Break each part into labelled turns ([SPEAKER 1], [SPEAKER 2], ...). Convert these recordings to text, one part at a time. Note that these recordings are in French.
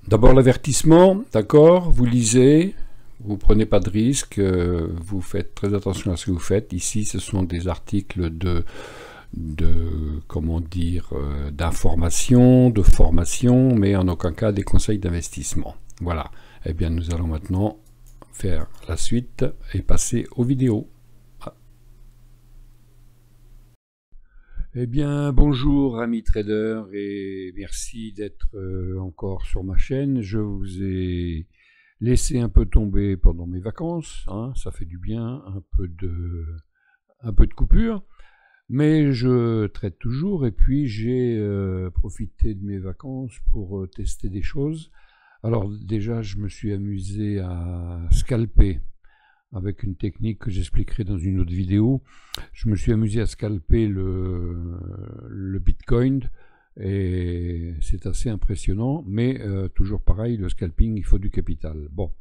[SPEAKER 1] D'abord l'avertissement, d'accord, vous lisez, vous prenez pas de risque, vous faites très attention à ce que vous faites. Ici, ce sont des articles comment dire, d'information, de formation, mais en aucun cas des conseils d'investissement. Voilà. Eh bien, nous allons maintenant faire la suite et passer aux vidéos. Eh bien, bonjour amis traders et merci d'être encore sur ma chaîne. Je vous ai laissé un peu tomber pendant mes vacances, hein, ça fait du bien, un peu de coupure, mais je trade toujours et puis j'ai profité de mes vacances pour tester des choses. Alors déjà, je me suis amusé à scalper avec une technique que j'expliquerai dans une autre vidéo. Je me suis amusé à scalper le Bitcoin et c'est assez impressionnant, mais toujours pareil, le scalping, il faut du capital. Bon,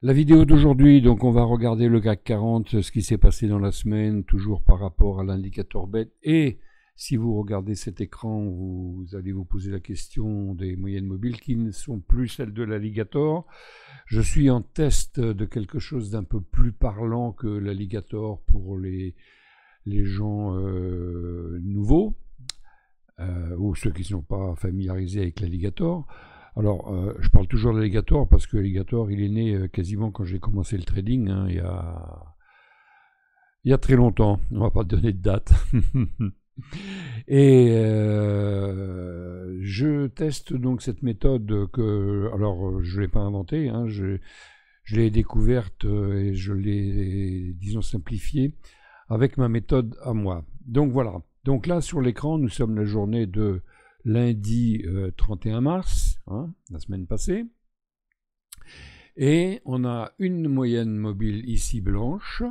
[SPEAKER 1] la vidéo d'aujourd'hui, donc on va regarder le CAC 40, ce qui s'est passé dans la semaine, toujours par rapport à l'indicateur BET, et si vous regardez cet écran, vous allez vous poser la question des moyennes mobiles qui ne sont plus celles de l'alligator. Je suis en test de quelque chose d'un peu plus parlant que l'alligator pour les gens nouveaux ou ceux qui ne sont pas familiarisés avec l'alligator. Alors, je parle toujours de l'alligator parce que l'alligator, il est né quasiment quand j'ai commencé le trading, hein, il y a très longtemps. On ne va pas donner de date. Et je teste donc cette méthode que, alors je ne l'ai pas inventée, hein, je l'ai découverte et je l'ai, disons, simplifiée avec ma méthode à moi. Donc voilà, donc là sur l'écran nous sommes la journée de lundi 31 mars, hein, la semaine passée, et on a une moyenne mobile ici blanche,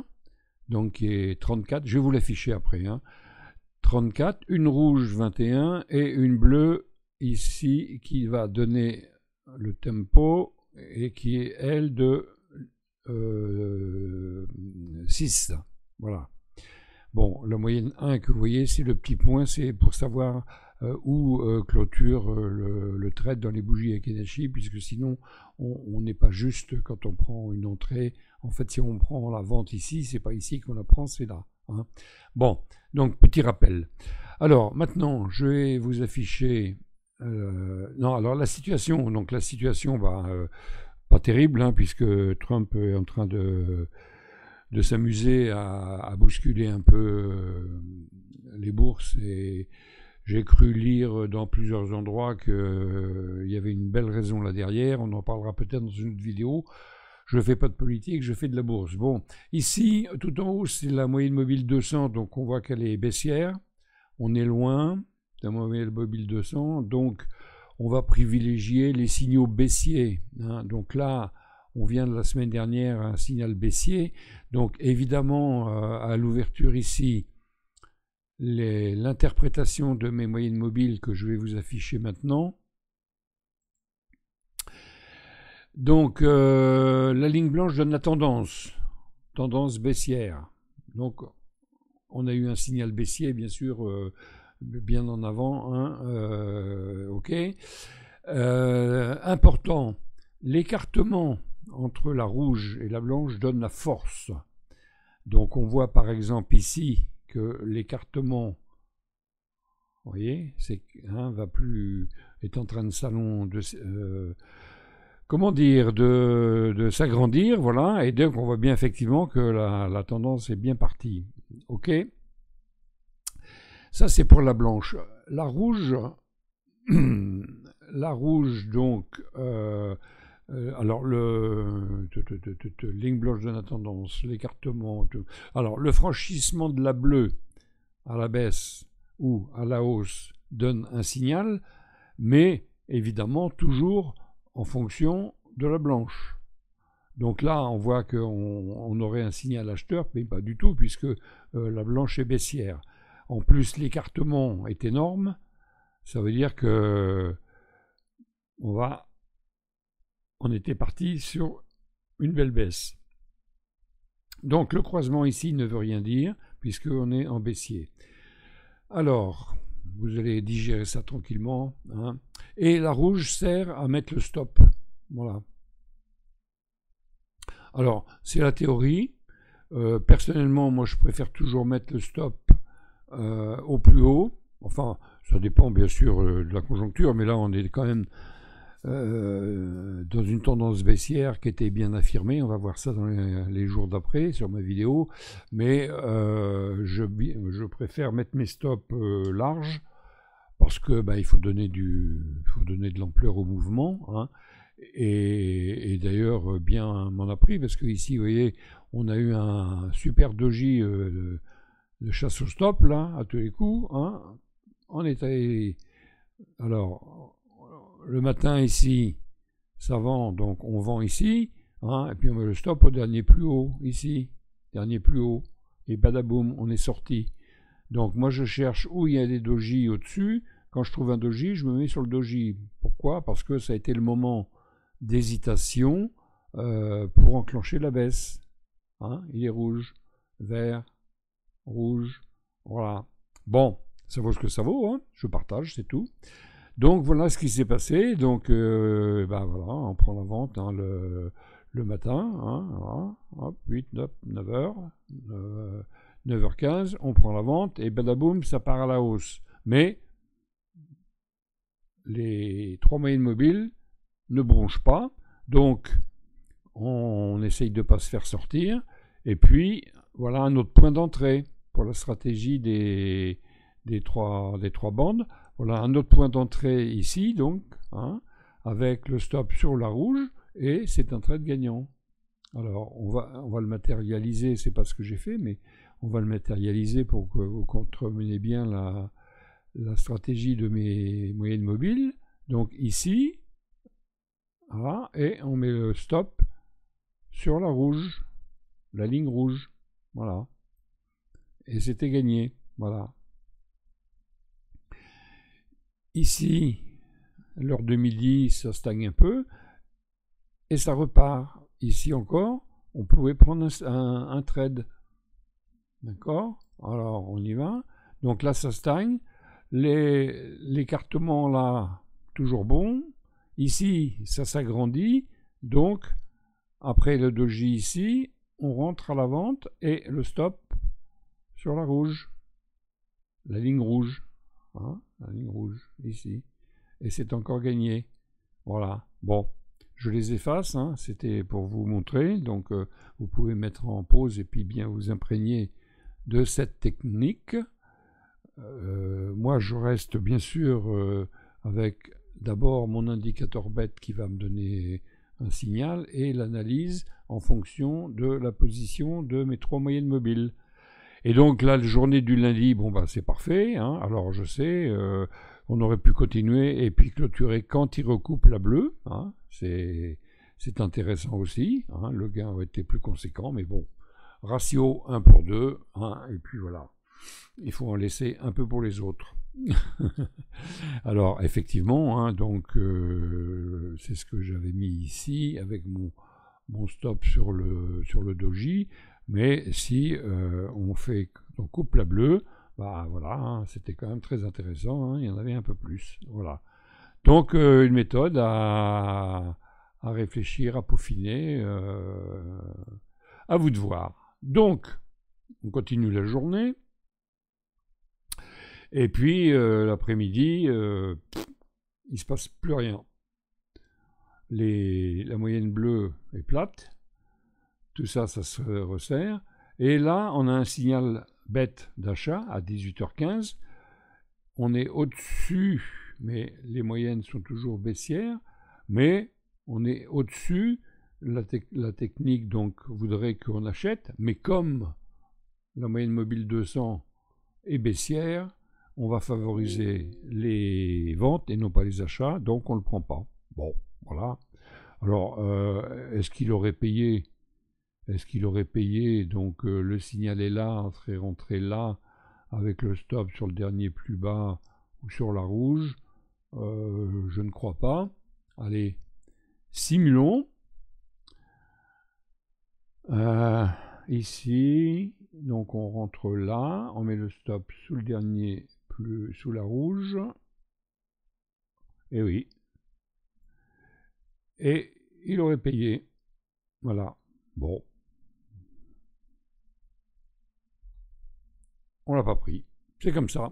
[SPEAKER 1] donc qui est 34, je vais vous l'afficher après, hein, 34, une rouge 21 et une bleue ici qui va donner le tempo et qui est elle de 6. Voilà. Bon, la moyenne 1 que vous voyez, c'est le petit point, c'est pour savoir où clôture le trade dans les bougies Akenashi, puisque sinon on n'est pas juste quand on prend une entrée. En fait, si on prend la vente ici, c'est pas ici qu'on la prend, c'est là. Hein. Bon, donc petit rappel. Alors maintenant, je vais vous afficher. Non, alors la situation. Donc la situation, pas terrible, hein, puisque Trump est en train de s'amuser à bousculer un peu les bourses, et j'ai cru lire dans plusieurs endroits qu'il y avait une belle raison là derrière. On en parlera peut-être dans une autre vidéo. Je ne fais pas de politique, je fais de la bourse. Bon, ici, tout en haut, c'est la moyenne mobile 200, donc on voit qu'elle est baissière. On est loin de la moyenne mobile 200, donc on va privilégier les signaux baissiers. Hein. Donc là, on vient de la semaine dernière un signal baissier. Donc évidemment, à l'ouverture ici, l'interprétation de mes moyennes mobiles que je vais vous afficher maintenant. Donc la ligne blanche donne la tendance baissière. Donc on a eu un signal baissier, bien sûr, bien en avant, hein, ok. Important, l'écartement entre la rouge et la blanche donne la force. Donc on voit par exemple ici que l'écartement, vous voyez, est en train de comment dire, de s'agrandir, voilà, et donc on voit bien effectivement que la tendance est bien partie. Ok, ça c'est pour la blanche. La rouge, donc, alors ligne blanche de la tendance, l'écartement, alors le franchissement de la bleue à la baisse ou à la hausse donne un signal, mais évidemment toujours en fonction de la blanche. Donc là, on voit qu'on aurait un signal acheteur, mais pas du tout, puisque la blanche est baissière. En plus, l'écartement est énorme, ça veut dire que on était parti sur une belle baisse. Donc le croisement ici ne veut rien dire, puisqu'on est en baissier. Alors, vous allez digérer ça tranquillement. Hein. Et la rouge sert à mettre le stop. Voilà. Alors, c'est la théorie. Personnellement, moi, je préfère toujours mettre le stop au plus haut. Enfin, ça dépend bien sûr de la conjoncture, mais là, on est quand même dans une tendance baissière qui était bien affirmée. On va voir ça dans les jours d'après sur ma vidéo. Mais je préfère mettre mes stops larges parce que il faut donner de l'ampleur au mouvement. Hein. Et d'ailleurs, bien m'en a pris parce que ici, vous voyez, on a eu un super doji de chasse au stop là, à tous les coups. Hein. On était alors le matin ici, ça vend, donc on vend ici, hein, et puis on met le stop au dernier plus haut, ici, dernier plus haut, et badaboum, on est sorti. Donc moi je cherche où il y a des dojis au-dessus. Quand je trouve un doji, je me mets sur le doji. Pourquoi? Parce que ça a été le moment d'hésitation pour enclencher la baisse. Hein, il est rouge, vert, rouge, voilà. Bon, ça vaut ce que ça vaut, hein, je partage, c'est tout. Donc voilà ce qui s'est passé. Donc voilà, on prend la vente hein, le matin, hein, voilà, hop, 8, 9 heures, 9h15, on prend la vente et badaboum, ça part à la hausse. Mais les trois moyennes mobiles ne bronchent pas, donc on essaye de ne pas se faire sortir. Et puis voilà un autre point d'entrée pour la stratégie des trois bandes. Voilà un autre point d'entrée ici, donc, hein, avec le stop sur la rouge, et c'est un trade gagnant. Alors, on va le matérialiser, c'est pas ce que j'ai fait, mais on va le matérialiser pour que vous compreniez bien la stratégie de mes moyennes mobiles. Donc ici, voilà, et on met le stop sur la rouge, la ligne rouge, voilà. Et c'était gagné, voilà. Ici, l'heure de midi, ça stagne un peu, et ça repart. Ici encore, on pouvait prendre un trade. D'accord? Alors, on y va. Donc là, ça stagne. L'écartement là, toujours bon. Ici, ça s'agrandit. Donc, après le doji ici, on rentre à la vente et le stop sur la rouge. La ligne rouge. Hein, la ligne rouge, ici. Et c'est encore gagné. Voilà. Bon, je les efface, hein, c'était pour vous montrer. Donc, vous pouvez mettre en pause et puis bien vous imprégner de cette technique. Moi, je reste bien sûr avec d'abord mon indicateur bête qui va me donner un signal et l'analyse en fonction de la position de mes trois moyennes mobiles. Et donc là, la journée du lundi, bon c'est parfait. Hein. Alors je sais, on aurait pu continuer et puis clôturer quand il recoupe la bleue. Hein. C'est intéressant aussi. Hein. Le gain aurait été plus conséquent, mais bon, ratio 1 pour 2. Hein, et puis voilà, il faut en laisser un peu pour les autres. Alors effectivement, hein, donc c'est ce que j'avais mis ici avec mon stop sur le doji. Mais si on coupe la bleue, voilà, hein, c'était quand même très intéressant, hein, il y en avait un peu plus. Voilà. Donc une méthode à réfléchir, à peaufiner, à vous de voir. Donc, on continue la journée. Et puis l'après-midi, il ne se passe plus rien. La moyenne bleue est plate. Tout ça, ça se resserre. Et là, on a un signal bête d'achat à 18h15. On est au-dessus, mais les moyennes sont toujours baissières. Mais on est au-dessus. La technique donc voudrait qu'on achète. Mais comme la moyenne mobile 200 est baissière, on va favoriser les ventes et non pas les achats. Donc on ne le prend pas. Bon, voilà. Alors, est-ce qu'il aurait payé donc le signal est là, serait rentré là, avec le stop sur le dernier plus bas ou sur la rouge? Je ne crois pas. Allez, simulons. ici, donc on rentre là, on met le stop sous le dernier, sous la rouge, et oui, et il aurait payé, voilà, bon, on l'a pas pris, c'est comme ça.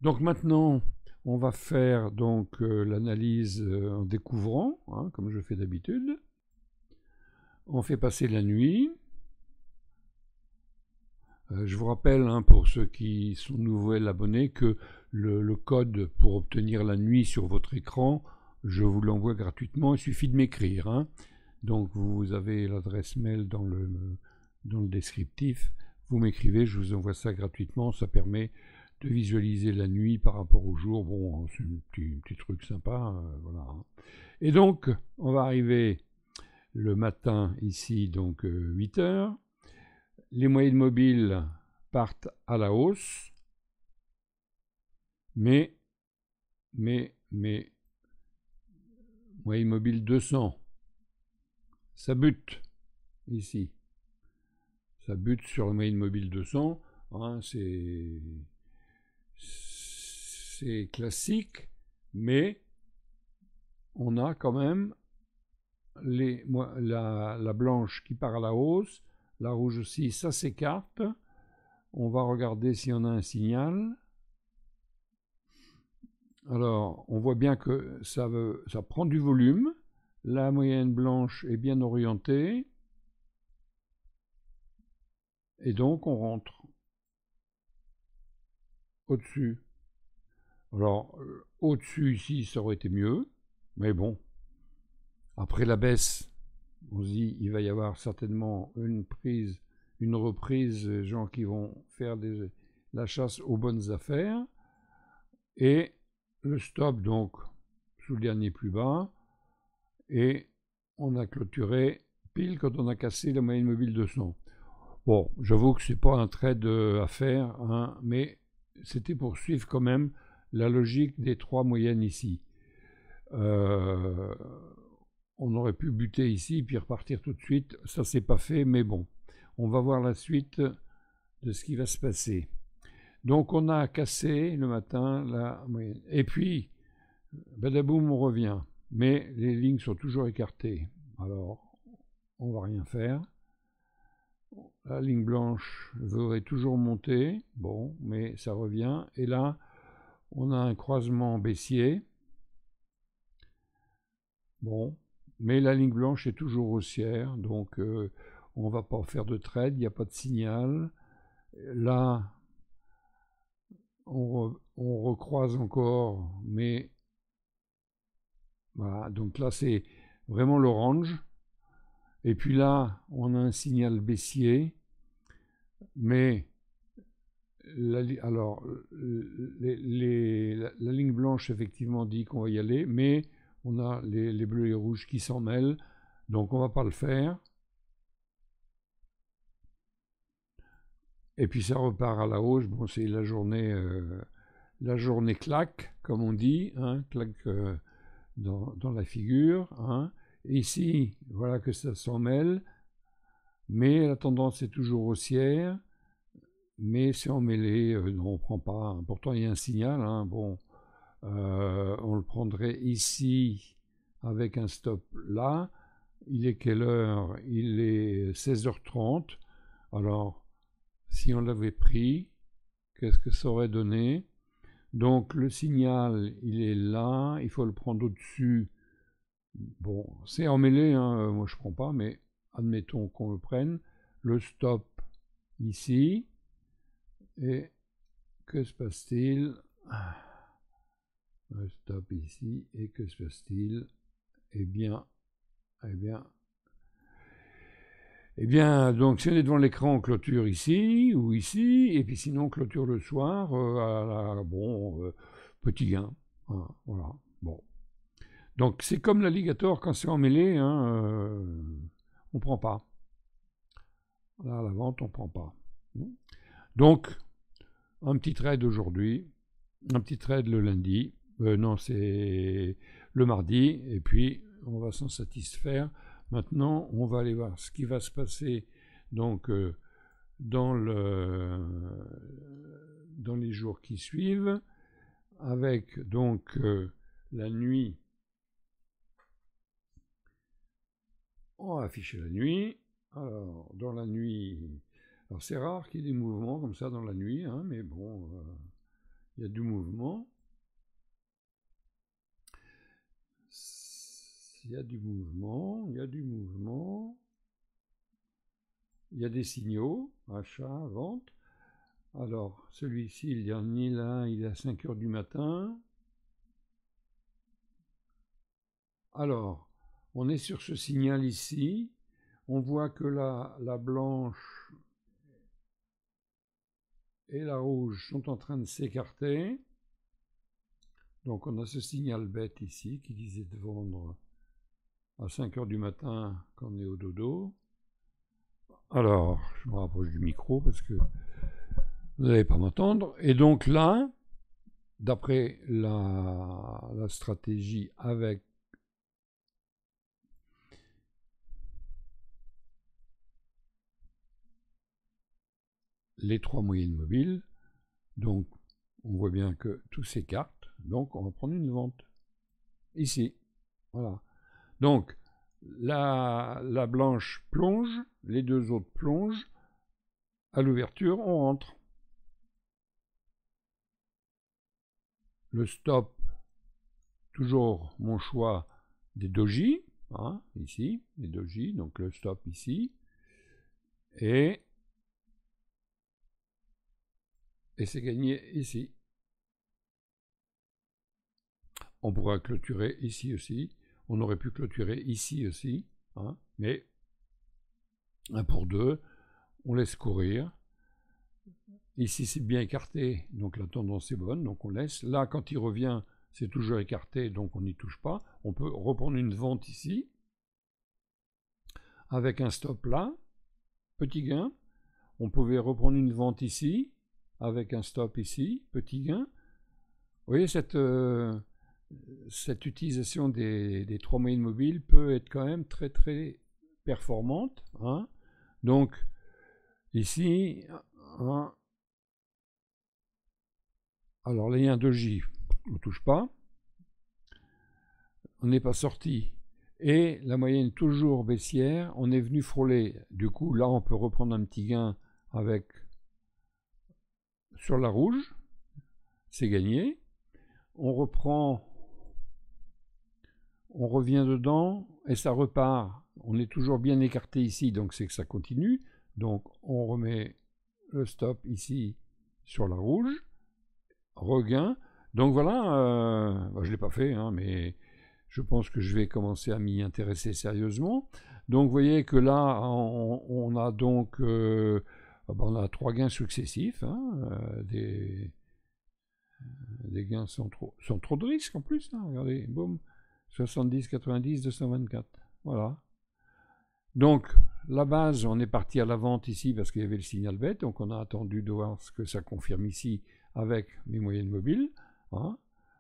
[SPEAKER 1] Donc maintenant, on va faire donc l'analyse en découvrant, hein, comme je fais d'habitude. On fait passer la nuit. Je vous rappelle, hein, pour ceux qui sont nouveaux abonnés, que le code pour obtenir la nuit sur votre écran, je vous l'envoie gratuitement, il suffit de m'écrire. Hein. Donc vous avez l'adresse mail dans le descriptif, vous m'écrivez, je vous envoie ça gratuitement, ça permet de visualiser la nuit par rapport au jour. Bon, c'est un petit truc sympa, voilà. Et donc, on va arriver le matin ici, donc 8 heures. Les moyennes mobiles partent à la hausse, mais moyenne mobile 200, ça bute ici. Ça bute sur la moyenne mobile 200, hein, c'est classique, mais on a quand même la blanche qui part à la hausse, la rouge aussi, ça s'écarte. On va regarder si on a un signal. Alors, on voit bien que ça prend du volume. La moyenne blanche est bien orientée. Et donc, on rentre au-dessus. Alors, au-dessus, ici, ça aurait été mieux. Mais bon, après la baisse, on se dit il va y avoir certainement une reprise, gens qui vont faire la chasse aux bonnes affaires. Et le stop, donc, sous le dernier plus bas. Et on a clôturé pile quand on a cassé la moyenne mobile 200. Bon, j'avoue que ce n'est pas un trade à faire, hein, mais c'était pour suivre quand même la logique des trois moyennes ici. On aurait pu buter ici puis repartir tout de suite. Ça, c'est pas fait, mais bon. On va voir la suite de ce qui va se passer. Donc, on a cassé le matin la moyenne. Et puis, badaboum, on revient. Mais les lignes sont toujours écartées. Alors, on va rien faire. La ligne blanche voudrait toujours monter. Bon, mais ça revient. Et là, on a un croisement baissier. Bon, mais la ligne blanche est toujours haussière, donc on ne va pas faire de trade, il n'y a pas de signal. Là, on recroise encore, mais voilà, donc là c'est vraiment l'orange. Et puis là, on a un signal baissier, mais la ligne blanche effectivement dit qu'on va y aller, mais on a les bleus et les rouges qui s'en mêlent, donc on ne va pas le faire. Et puis ça repart à la hausse. Bon, c'est la journée claque, comme on dit, hein, claque dans la figure. Hein. Ici, voilà que ça s'en mêle, mais la tendance est toujours haussière, mais c'est emmêlé, non, on ne prend pas. Pourtant, il y a un signal, hein, bon, on le prendrait ici avec un stop là. Il est quelle heure? Il est 16h30. Alors, si on l'avait pris, qu'est-ce que ça aurait donné? Donc le signal, il est là, il faut le prendre au-dessus. Bon, c'est emmêlé, hein, moi je ne prends pas, mais admettons qu'on le prenne. Le stop ici. Et que se passe-t-il? Le stop ici, et que se passe-t-il? Eh bien, donc si on est devant l'écran, on clôture ici ou ici, et puis sinon on clôture le soir, petit gain. Voilà, bon. Donc c'est comme l'alligator quand c'est emmêlé, hein, on ne prend pas. Là, à la vente, on ne prend pas. Donc, un petit trade aujourd'hui, un petit trade le lundi, non, c'est le mardi, et puis on va s'en satisfaire. Maintenant, on va aller voir ce qui va se passer Donc, dans les jours qui suivent, avec donc la nuit, on va afficher la nuit. Alors, dans la nuit, alors c'est rare qu'il y ait des mouvements comme ça dans la nuit, hein, mais bon, il y a du mouvement. Il y a du mouvement, il y a du mouvement. Il y a des signaux, achat, vente. Alors, celui-ci, le dernier, là, il est à 5 heures du matin. Alors, on est sur ce signal ici. On voit que la blanche et la rouge sont en train de s'écarter. Donc, on a ce signal bête ici qui disait de vendre à 5 heures du matin quand on est au dodo. Alors, je me rapproche du micro parce que vous n'allez pas m'entendre. Et donc là, d'après la stratégie avec les 3 moyennes mobiles, donc on voit bien que tout s'écarte, donc on va prendre une vente. Ici, voilà. Donc, la blanche plonge, les deux autres plongent, à l'ouverture, on rentre. Le stop, toujours mon choix des doji, hein, ici, les doji, donc le stop ici, et c'est gagné ici. On pourra clôturer ici aussi, on aurait pu clôturer ici aussi, hein, mais 1 pour 2, on laisse courir. Ici c'est bien écarté, donc la tendance est bonne, donc on laisse. Là quand il revient, c'est toujours écarté, donc on n'y touche pas. On peut reprendre une vente ici, avec un stop là, petit gain. On pouvait reprendre une vente ici, avec un stop ici, petit gain. Vous voyez, cette utilisation des 3 moyennes mobiles peut être quand même très très performante, hein. Donc ici, hein, alors là il y a un doji, on ne touche pas, on n'est pas sorti, et la moyenne toujours baissière, on est venu frôler. Du coup là on peut reprendre un petit gain avec sur la rouge, c'est gagné. On reprend, on revient dedans et ça repart. On est toujours bien écarté ici, donc c'est que ça continue. Donc on remet le stop ici sur la rouge, regain. Donc voilà, je ne l'ai pas fait, hein, mais je pense que je vais commencer à m'y intéresser sérieusement. Donc vous voyez que là, on a donc on a 3 gains successifs, hein, des gains sans trop de risques en plus. Hein, regardez, boum, 70, 90, 224. Voilà. Donc, la base, on est parti à la vente ici parce qu'il y avait le signal bête, donc on a attendu de voir ce que ça confirme ici avec mes moyennes mobiles. Hein.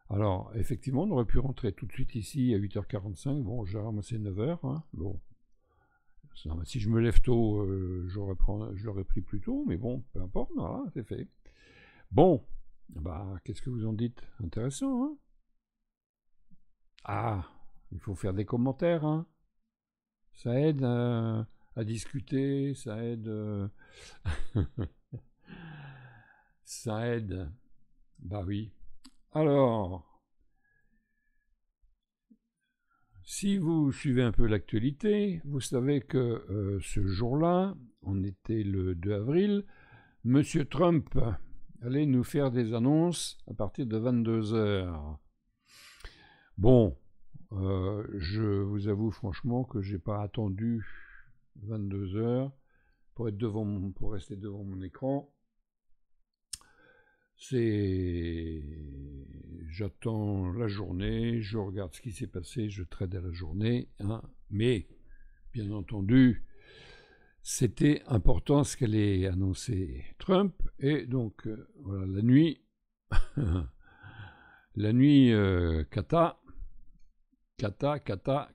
[SPEAKER 1] Alors, effectivement, on aurait pu rentrer tout de suite ici à 8h45. Bon, j'ai ramassé 9h. Hein. Bon, si je me lève tôt, je l'aurais pris plus tôt, mais bon, peu importe, voilà, c'est fait. Bon, bah, qu'est-ce que vous en dites? Intéressant, hein? Ah, il faut faire des commentaires, hein? Ça aide à discuter, ça aide... ça aide. Bah oui. Alors, si vous suivez un peu l'actualité, vous savez que ce jour-là, on était le 2 avril, M. Trump allait nous faire des annonces à partir de 22h. Bon, je vous avoue franchement que j'ai pas attendu 22h pour rester devant mon écran. J'attends la journée, je regarde ce qui s'est passé, je trade à la journée, hein, mais bien entendu, c'était important ce qu'allait annoncer Trump, et donc voilà, la nuit,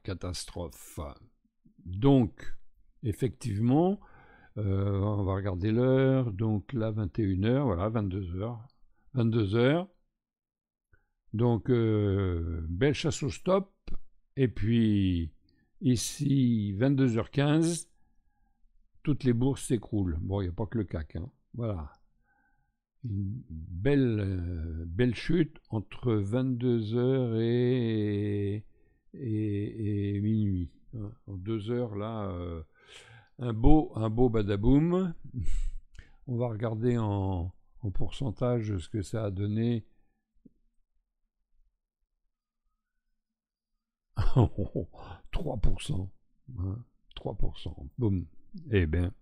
[SPEAKER 1] catastrophe. Donc, effectivement, On va regarder l'heure. Donc là, 21h, voilà, 22h. 22h. Donc, belle chasse au stop. Et puis, ici, 22h15, toutes les bourses s'écroulent. Bon, il n'y a pas que le CAC. Hein. Voilà. Une belle chute entre 22h et minuit. Hein. En 2 heures, là, un beau badaboum. On va regarder en pourcentage ce que ça a donné. 3%. Hein, 3%. Boum. Eh bien.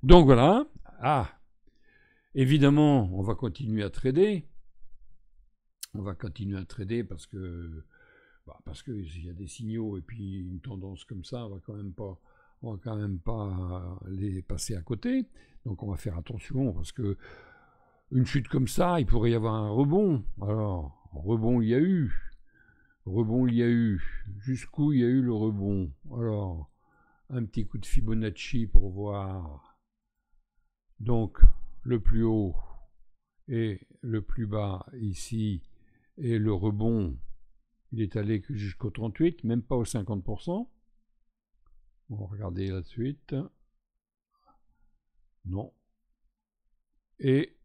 [SPEAKER 1] Donc voilà. Ah. Évidemment, on va continuer à trader. On va continuer à trader parce que il y a des signaux et puis une tendance comme ça, on va quand même pas les passer à côté. Donc on va faire attention parce que une chute comme ça, il pourrait y avoir un rebond. Alors, rebond il y a eu. Rebond il y a eu. Jusqu'où il y a eu le rebond? Alors, un petit coup de Fibonacci pour voir. Donc, le plus haut et le plus bas ici, et le rebond, il est allé jusqu'au 38, même pas au 50%. On va regarder la suite. Non. Et,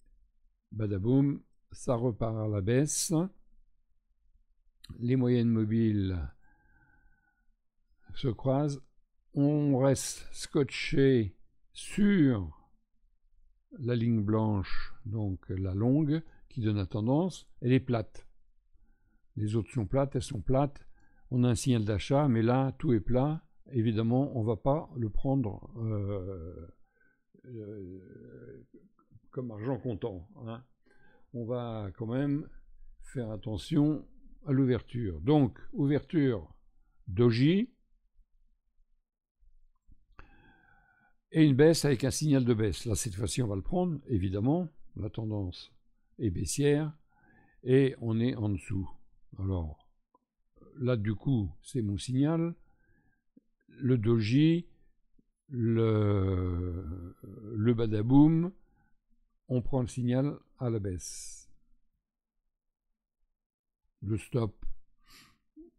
[SPEAKER 1] badaboum, ça repart à la baisse. Les moyennes mobiles se croisent. On reste scotché sur la ligne blanche, donc la longue, qui donne la tendance. Elle est plate. Les autres sont plates, elles sont plates. On a un signal d'achat, mais là, tout est plat. Évidemment, on ne va pas le prendre comme argent comptant. Hein. On va quand même faire attention à l'ouverture. Donc, ouverture doji et une baisse avec un signal de baisse. Là, cette fois-ci, on va le prendre, évidemment. La tendance est baissière et on est en dessous. Alors, là, du coup, c'est mon signal. Le doji, le badaboum, on prend le signal à la baisse. Le stop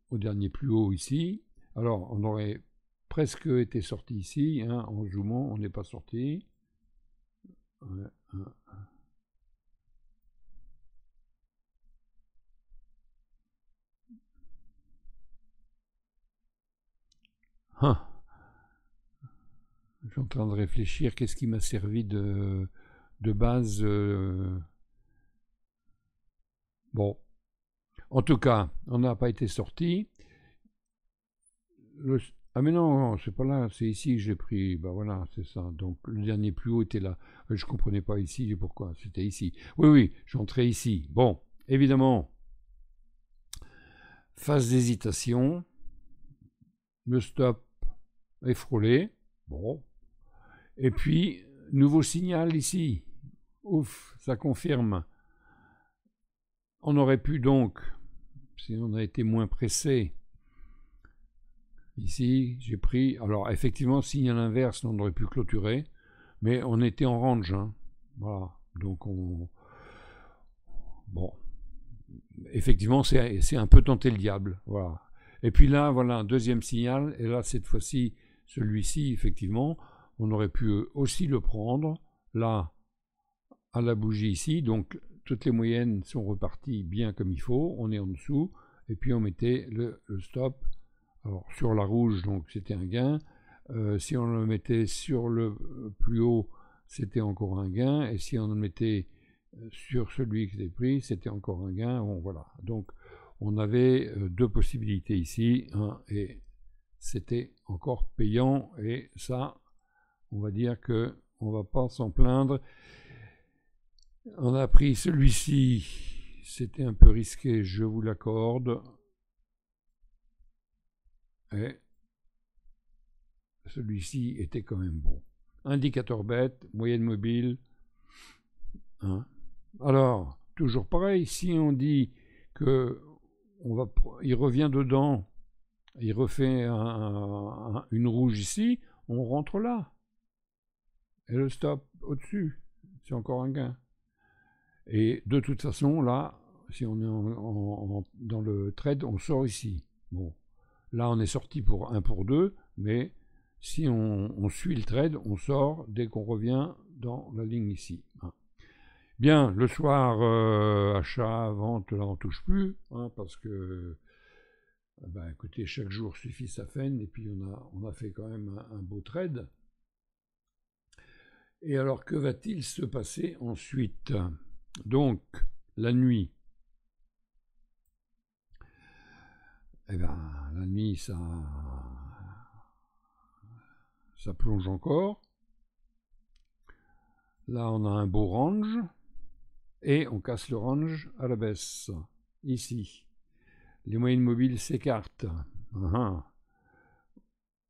[SPEAKER 1] au dernier plus haut ici. Alors, on aurait presque été sorti ici, hein, en zoomant, on n'est pas sorti. Ouais, Je suis en train de réfléchir, qu'est-ce qui m'a servi de base Bon, en tout cas, on n'a pas été sorti. Ah mais non, c'est pas là, c'est ici que j'ai pris. Bah voilà, c'est ça. Donc le dernier plus haut était là. Je comprenais pas ici pourquoi. C'était ici. Oui, j'entrais ici. Bon, évidemment, phase d'hésitation. Le stop est frôlé. Bon. Et puis, nouveau signal ici. Ouf, ça confirme. On aurait pu donc, si on a été moins pressé, ici, j'ai pris. Alors, effectivement, signal inverse, on aurait pu clôturer, mais on était en range. Hein. Voilà. Donc, bon. Effectivement, c'est un peu tenter le diable. Voilà. Et puis là, voilà, un deuxième signal. Et là, cette fois-ci, celui-ci, effectivement, on aurait pu aussi le prendre. Là, à la bougie ici. Donc, toutes les moyennes sont reparties bien comme il faut. On est en dessous. Et puis, on mettait le stop. Alors, sur la rouge, donc c'était un gain. Si on le mettait sur le plus haut, c'était encore un gain. Et si on le mettait sur celui qui était pris, c'était encore un gain. Bon, voilà. Donc, on avait deux possibilités ici. Hein, et c'était encore payant. Et ça, on va dire que on va pas s'en plaindre. On a pris celui-ci. C'était un peu risqué, je vous l'accorde. Et celui-ci était quand même bon. Indicateur bête, moyenne mobile. Hein. Alors, toujours pareil, si on dit que il revient dedans, il refait une rouge ici, on rentre là. et le stop au-dessus. C'est encore un gain. Et de toute façon, là, si on est dans le trade, on sort ici. Bon, là, on est sorti pour 1 pour 2, mais si on suit le trade, on sort dès qu'on revient dans la ligne ici. Bien, le soir, achat, vente, là, on ne touche plus, parce que, écoutez, chaque jour suffit sa peine, et puis on a fait quand même un beau trade. Et alors, que va-t-il se passer ensuite? Donc, la nuit. Eh bien, la nuit, ça plonge encore. Là, on a un beau range. Et on casse le range à la baisse. Ici. Les moyennes mobiles s'écartent.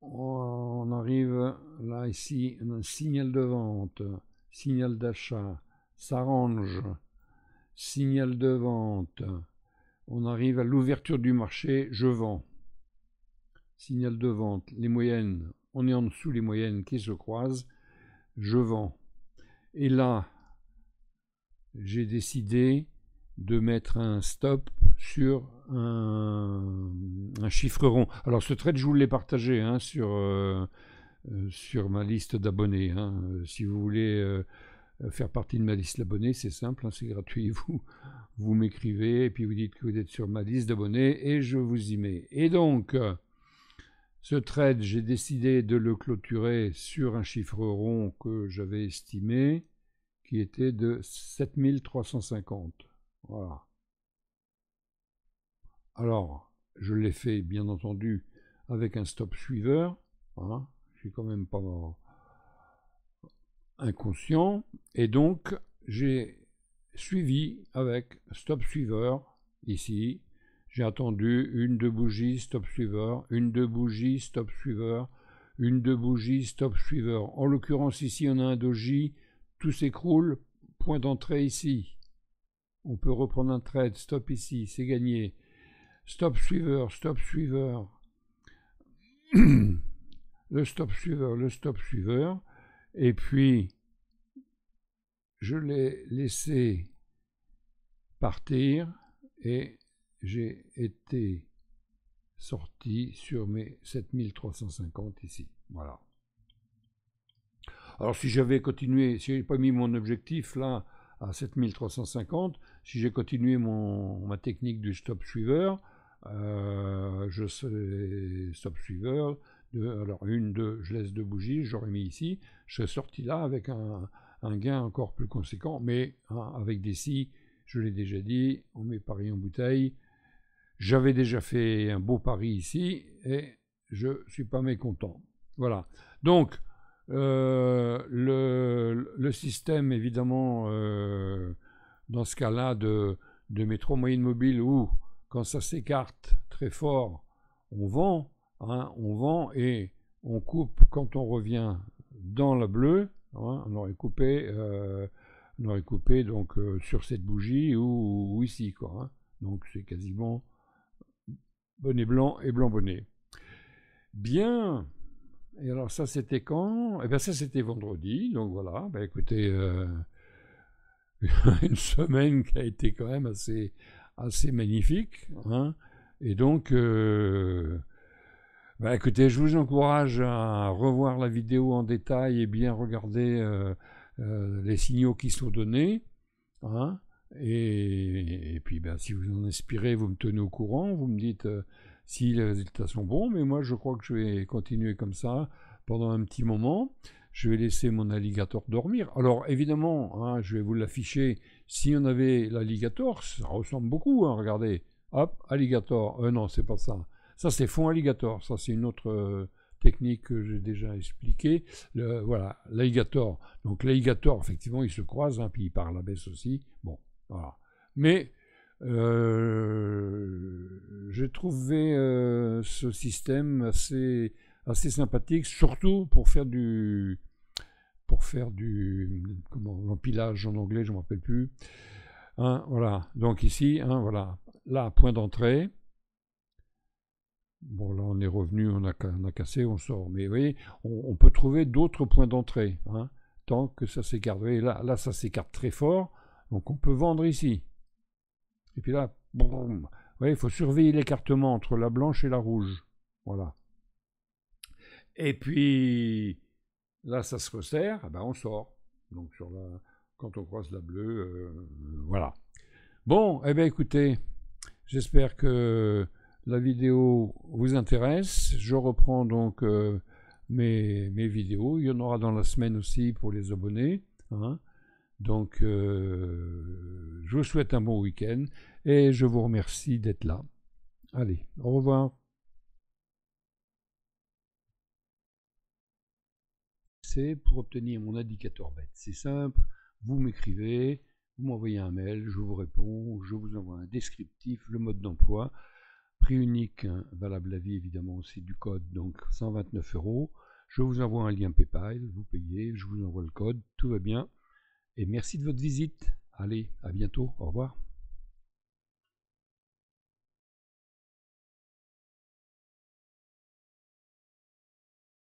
[SPEAKER 1] On arrive là, ici, un signal de vente, signal d'achat, ça range, signal de vente. On arrive à l'ouverture du marché, je vends. Signal de vente, les moyennes, on est en dessous les moyennes qui se croisent, je vends. Et là, j'ai décidé de mettre un stop sur un chiffre rond. Alors ce trade, je vous l'ai partagé sur ma liste d'abonnés. Si vous voulez faire partie de ma liste d'abonnés, c'est simple, c'est gratuit. Vous m'écrivez et puis vous dites que vous êtes sur ma liste d'abonnés et je vous y mets. Et donc, ce trade, j'ai décidé de le clôturer sur un chiffre rond que j'avais estimé, qui était de 7350. Voilà. Alors, je l'ai fait, bien entendu, avec un stop suiveur. Je suis quand même pas inconscient. Et donc, j'ai suivi avec stop suiveur, ici. J'ai attendu une, deux bougies, stop suiveur, une, deux bougies, stop suiveur, une, deux bougies, stop suiveur. En l'occurrence, ici, on a un doji, tout s'écroule, point d'entrée ici. On peut reprendre un trade, stop ici, c'est gagné. Stop suiveur, le stop suiveur, et puis je l'ai laissé partir et j'ai été sorti sur mes 7350 ici. Voilà. Alors si j'avais continué, si j'avais pas mis mon objectif là à 7350, si j'ai continué ma technique du stop suiveur, je serais stop suiveur, alors une, deux, je laisse deux bougies, j'aurais mis ici, je serais sorti là avec un gain encore plus conséquent, mais avec des si, je l'ai déjà dit, on met pari en bouteille. J'avais déjà fait un beau pari ici et je ne suis pas mécontent. Voilà. Donc, le système, évidemment, dans ce cas-là, de mes 3 moyennes mobiles où, quand ça s'écarte très fort, on vend et on coupe quand on revient dans la bleue. On aurait coupé donc sur cette bougie ou ici, quoi. Donc c'est quasiment bonnet blanc et blanc bonnet. Bien. Et alors ça c'était quand? Eh bien ça c'était vendredi, donc voilà, écoutez, une semaine qui a été quand même assez magnifique, et donc, écoutez, je vous encourage à revoir la vidéo en détail et bien regarder les signaux qui sont donnés, et puis si vous en inspirez, vous me tenez au courant, vous me dites si les résultats sont bons, mais moi je crois que je vais continuer comme ça pendant un petit moment. Je vais laisser mon alligator dormir. Alors évidemment, je vais vous l'afficher. Si on avait l'alligator, ça ressemble beaucoup, regardez. Hop, alligator. Non, c'est pas ça. Ça c'est fond alligator. Ça c'est une autre technique que j'ai déjà expliquée. Voilà, l'alligator. Donc l'alligator, effectivement, il se croise, puis il part à la baisse aussi. Bon, voilà. Mais j'ai trouvé ce système assez sympathique, surtout pour faire du l'empilage en anglais, je ne me rappelle plus. Voilà. Donc ici, voilà. Là, point d'entrée. Bon, là, on est revenu, on a cassé, on sort. Mais vous voyez, on peut trouver d'autres points d'entrée. tant que ça s'écarte. Et là, ça s'écarte très fort, donc on peut vendre ici. Et puis là, boum. Il faut surveiller l'écartement entre la blanche et la rouge. Voilà. Et puis, là, ça se resserre, ben on sort. Donc, quand on croise la bleue, voilà. Bon, eh bien, écoutez, j'espère que la vidéo vous intéresse. Je reprends donc mes vidéos. Il y en aura dans la semaine aussi pour les abonnés. Hein. Donc, je vous souhaite un bon week-end et je vous remercie d'être là. Allez, au revoir. C'est pour obtenir mon indicateur bête. C'est simple, vous m'écrivez, vous m'envoyez un mail, je vous réponds, je vous envoie un descriptif, le mode d'emploi, prix unique, hein, valable à vie évidemment aussi du code, donc 129 €. Je vous envoie un lien PayPal, vous payez, je vous envoie le code, tout va bien. Et merci de votre visite. Allez, à bientôt, au revoir.